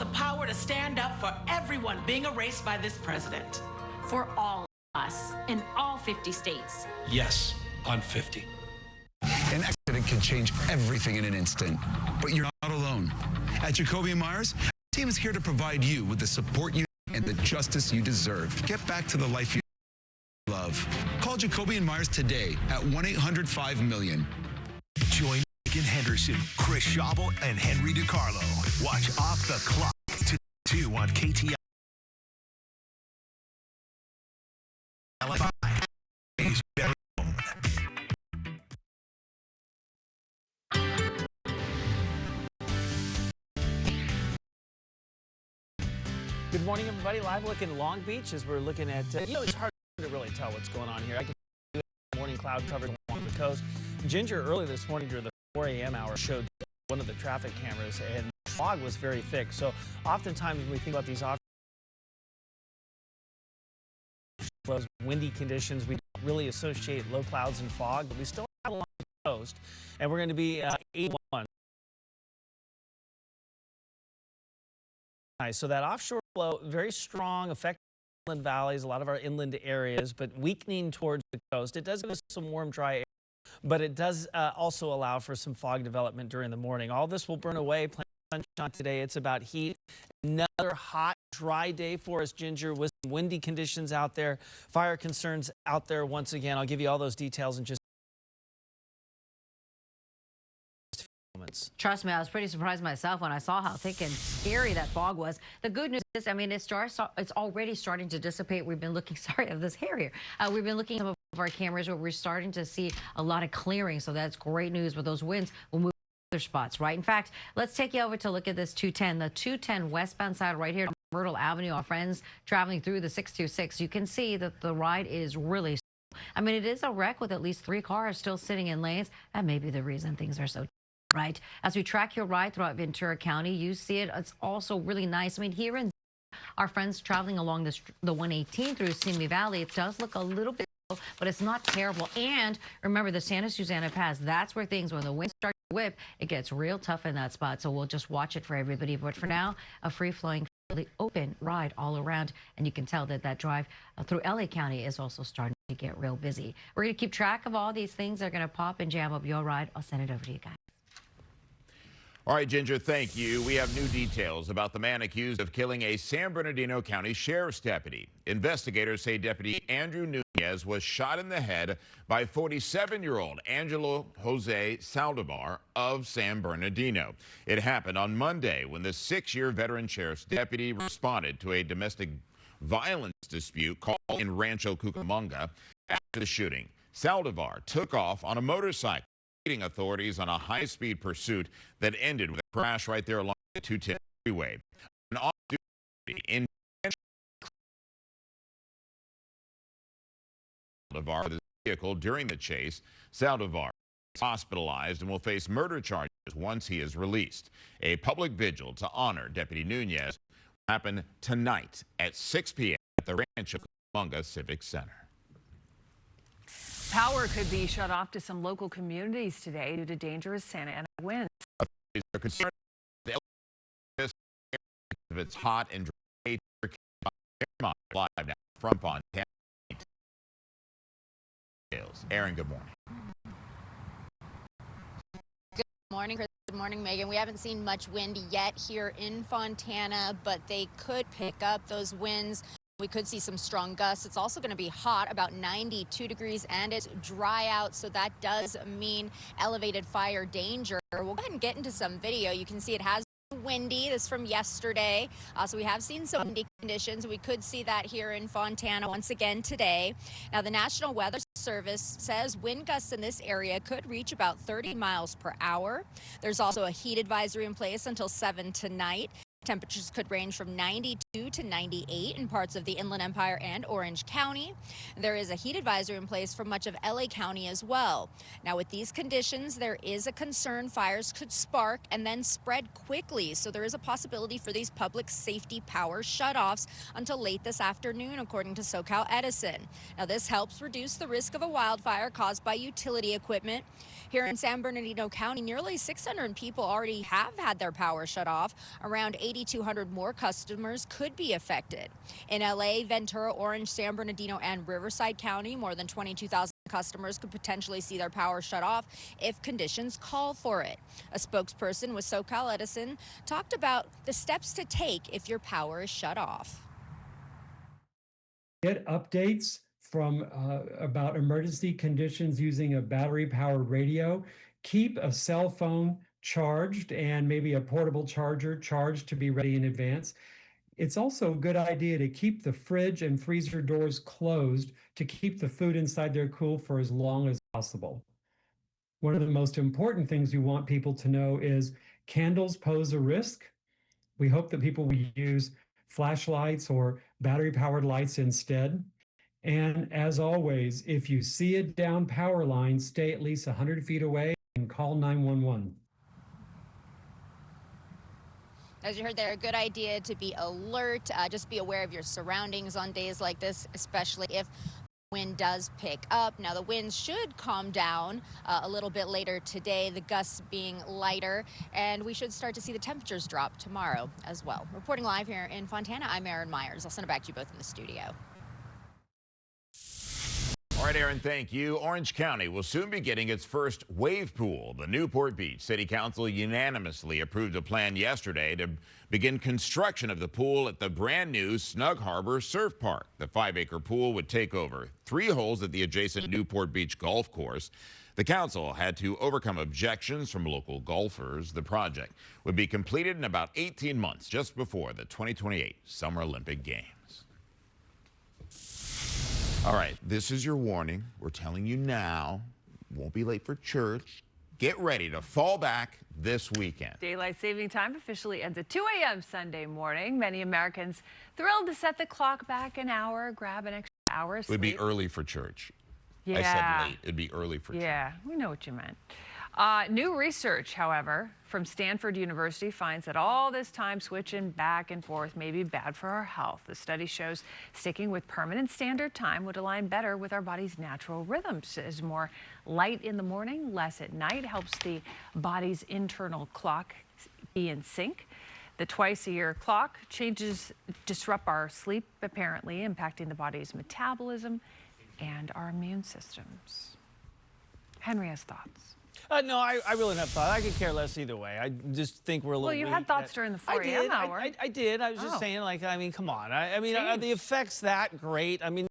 the power to stand up for everyone being erased by this president. For all of us in all 50 states. Yes, on 50. An accident can change everything in an instant, but you're not alone. At Jacoby & Myers, our team is here to provide you with the support you need and the justice you deserve. Get back to the life you love. Call Jacoby & Myers today at 1-800-5-MILLION. Join Megan Henderson, Chris Schaubel, and Henry DiCarlo. Watch Off the Clock to 2 on KTL. Good morning, everybody. Live look in Long Beach as we're looking at, it's hard to really tell what's going on here. I can do morning cloud coverage along the coast. Ginger early this morning during the 4 a.m. hour showed one of the traffic cameras, and the fog was very thick. So oftentimes when we think about these windy conditions, we don't really associate low clouds and fog, but we still have along the coast, and we're going to be 81. So that offshore flow, very strong, affecting inland valleys, a lot of our inland areas, but weakening towards the coast. It does give us some warm, dry air, but it does also allow for some fog development during the morning. All this will burn away. Plenty of sunshine today. It's about heat. Another hot, dry day for us, Ginger, with some windy conditions out there. Fire concerns out there once again. I'll give you all those details in just moments. Trust me, I was pretty surprised myself when I saw how thick and scary that fog was. The good news is, I mean, it's already starting to dissipate. We've been looking, sorry, I have this hair here. We've been looking at some of our cameras where we're starting to see a lot of clearing. So that's great news. With those winds, we'll move to other spots, right? In fact, let's take you over to look at this 210. The 210 westbound side right here, Myrtle Avenue. Our friends traveling through the 626. You can see that the ride is really slow. I mean, it is a wreck with at least 3 cars still sitting in lanes. That may be the reason things are so right. As we track your ride throughout Ventura County, you see it. It's also really nice. I mean, here in our friends traveling along the 118 through Simi Valley, it does look a little bit slow, but it's not terrible. And remember, the Santa Susana Pass, that's where things, when the wind starts to whip, it gets real tough in that spot. So we'll just watch it for everybody. But for now, a free-flowing, fairly open ride all around. And you can tell that that drive through LA County is also starting to get real busy. We're going to keep track of all these things that are going to pop and jam up your ride. I'll send it over to you guys. All right, Ginger, thank you. We have new details about the man accused of killing a San Bernardino County sheriff's deputy. Investigators say Deputy Andrew Nunez was shot in the head by 47-year-old Angelo Jose Saldivar of San Bernardino. It happened on Monday when the 6-year veteran sheriff's deputy responded to a domestic violence dispute called in Rancho Cucamonga. After the shooting, Saldivar took off on a motorcycle, leading authorities on a high-speed pursuit that ended with a crash right there along the 210 freeway. An off-duty in Saldivar with his vehicle during the chase. Saldivar is hospitalized and will face murder charges once he is released. A public vigil to honor Deputy Nunez will happen tonight at 6 p.m. at the Rancho Cucamonga Civic Center. Power could be shut off to some local communities today due to dangerous Santa Ana winds. Authorities are concerned if it's hot and dry. Live now from Fontana. Aaron, good morning. Good morning, Chris. Good morning, Megan. We haven't seen much wind yet here in Fontana, but they could pick up those winds. We could see some strong gusts. It's also going to be hot, about 92 degrees, and it's dry out, so that does mean elevated fire danger. We'll go ahead and get into some video. You can see it has been windy. This is from yesterday, so we have seen some windy conditions. We could see that here in Fontana once again today. Now, the National Weather Service says wind gusts in this area could reach about 30 miles per hour. There's also a heat advisory in place until 7 tonight. Temperatures could range from 92 to 98 in parts of the Inland Empire and Orange County. There is a heat advisory in place for much of LA County as well. Now, with these conditions, there is a concern fires could spark and then spread quickly. So there is a possibility for these public safety power shutoffs until late this afternoon, according to SoCal Edison. Now, this helps reduce the risk of a wildfire caused by utility equipment. Here in San Bernardino County, nearly 600 people already have had their power shut off. Around 8,200 more customers could be affected. In LA, Ventura, Orange, San Bernardino, and Riverside County, more than 22,000 customers could potentially see their power shut off if conditions call for it. A spokesperson with SoCal Edison talked about the steps to take if your power is shut off. Get updates from about emergency conditions using a battery-powered radio. Keep a cell phone charged and maybe a portable charger charged to be ready in advance. It's also a good idea to keep the fridge and freezer doors closed to keep the food inside there cool for as long as possible. One of the most important things we want people to know is candles pose a risk. We hope that people will use flashlights or battery-powered lights instead. And as always, if you see a down power line, stay at least 100 feet away and call 911. As you heard there, a good idea to be alert. Just be aware of your surroundings on days like this, especially if wind does pick up. Now, the winds should calm down a little bit later today, the gusts being lighter, and we should start to see the temperatures drop tomorrow as well. Reporting live here in Fontana, I'm Erin Myers. I'll send it back to you both in the studio. All right, Aaron, thank you. Orange County will soon be getting its first wave pool. The Newport Beach City Council unanimously approved a plan yesterday to begin construction of the pool at the brand new Snug Harbor Surf Park. The 5-acre pool would take over 3 holes at the adjacent Newport Beach golf course. The council had to overcome objections from local golfers. The project would be completed in about 18 months, just before the 2028 Summer Olympic Games. All right, this is your warning. We're telling you now, won't be late for church. Get ready to fall back this weekend. Daylight saving time officially ends at 2 a.m. Sunday morning. Many Americans thrilled to set the clock back an hour, grab an extra hour of sleep. It would be early for church. Yeah. I said late. It'd be early for church. Yeah, we know what you meant. New research, however, from Stanford University finds that all this time switching back and forth may be bad for our health. The study shows sticking with permanent standard time would align better with our body's natural rhythms. As more light in the morning, less at night, helps the body's internal clock be in sync. The twice-a-year clock changes disrupt our sleep, apparently impacting the body's metabolism and our immune systems. Henry has thoughts. No, I really don't have thought. I could care less either way. I just think we're a little. Well, you had thoughts during the 4 a.m. hour. I did. I was just saying, like, I mean, come on. I mean, Change. are the effects that great? I mean.